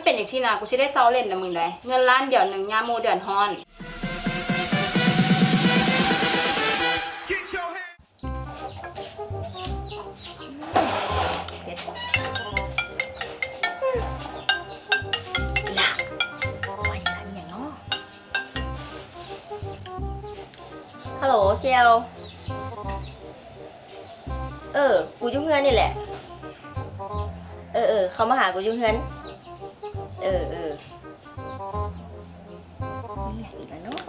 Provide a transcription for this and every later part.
มันเป็นอย่างที่นะกูสิได้เซาเล่นนะมึงได้เงินล้านเดี๋ยวหนึ่งยามโมเดือนฮอนฮัลโหลเซียวกูยุ่งเฮือนนี่แหละเขามาหากูยุ่งเฮือนนี่อีกแล้วเนาะ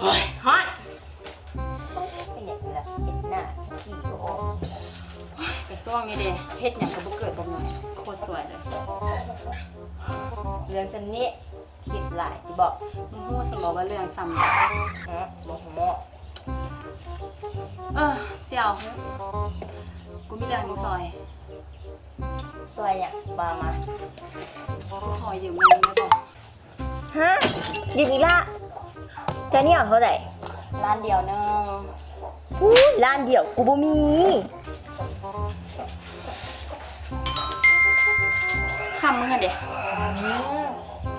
เฮ้ยฮอนเป็นอย่างนี้ละเห็นหน้าขี้ก็ออก กระซ่วงนี่เด้เฮ็ดอย่างกับบุเกิดบ่หน่อยโคตรสวยเลย เรื่องฉันนี้คิดหลายที่บอก มึงฮู้สมอว่าเรื่องซ้ำ บอกหมอ เสี่ยวกูมีเรื่องให้มึงซอย ซอยอย่างบามา กูขอยืมเงินมึงได้บ่ ฮะยืมอีกละแต่นี่เอาเท่าไหร่ ล้านเดียวนึง ล้านเดียวกูบ่มี คำมึงอะเด้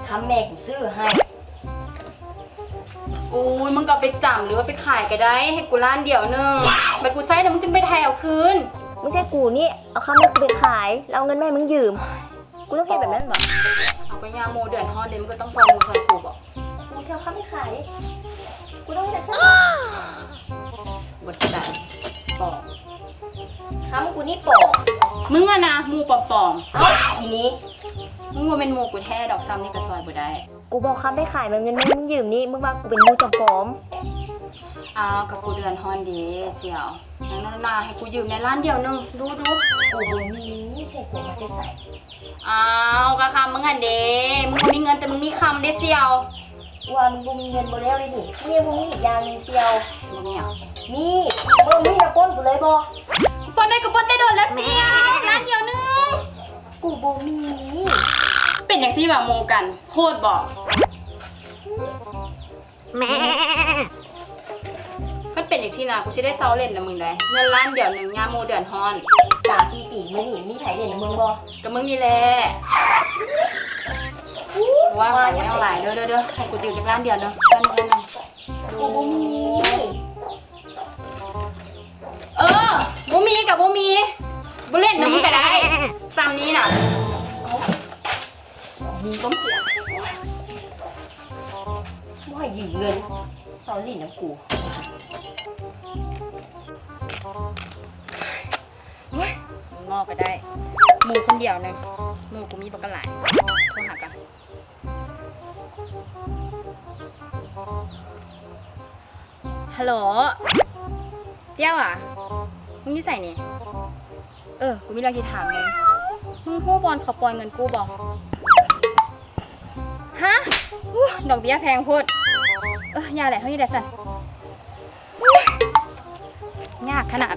คำแม่กูซื้อให้ โอ้ยมึงก็เอาไปจำหรือว่าไปขายก็ได้ให้กูล้านเดียวนึงบัดกูใช้แล้วมึงจึงไปไทยเอาคืน ไม่ใช่กูนี่เอาคำแม่กูไปขายแล้วเอาเงินแม่มึงยืมกูต้องเก็บแบบนั้นเหรอ เอาไปยามโมเดือนฮอนเดมึงก็ต้องซอยมูซอยกูบอก กูจะเอาคำไปขายกูต้องแบบนั้น บดใจปลอม คำกูนี่ปอก มึงอะนะมูปลอม เอ้าทีนี้ ๆมึงว่าเป็นมูกูแท้ดอกซ้ำนี่ก็ซอยบ่ได้ กูบอกคำไปขายมาเงินแม่มึงยืมนี่มึงว่ากูเป็นมูจอมปลอม เอากับกูเดือนฮอนดีเสี่ยวนั่นน่ะให้กูยืมในร้านเดียวนึงดู กูบ่มีใส่กูมาได้ใส่ เอากะคำมึงหันเด้มึงบ่มีเงินแต่มึงมีคำเด้เสี่ยว ว่ามึงบ่มีเงินบ่แล้วเลยนี่เนี่ยมึงมีอีกอย่างหนึงเซียว มึงเนี่ย นี่มึงมีน้ำก้นกูเลยบ่ ปนได้ก็ปนได้โดนแล้วเสี่ยวร้านเดียวนึง กูบ่มี เป็นอย่างซี่แบบโมกันโคตรบอกมันเป็นอย่างที่นะกูสิได้เซาเล่นนะมึงได้เงินล้านเดี๋ยวหนึ่งยามโมเดือนฮอน 3 ปีมื้อนี้มีไผเด่นนะมึงบ่ กับมึงนี่แหละว่าขายไม่เอาหลายเด้อให้กูจืดจากร้านเดียวเนาะร้านนึง กูบ่มี บ่มีกับบ่มีบ่เล่นนะมึงก็ได้ซ้ำนี้น่ะ มึงต้องเสียบ่ให้ยืมเงินซอลี่น้ำกู มึงงอไปได้หมูคนเดียวนึงหมูกูมีบักกะหลายโทรหากันฮัลโหลเตี้ยวอ่ะมึงอยู่ใส่นี่กูมีเรื่องที่ถามมึงฮู้บอลเขาปล่อยเงินกูบอกฮะดอกเบี้ยแพงโพดยาแหละเท่านี้แหละสันยากขนาด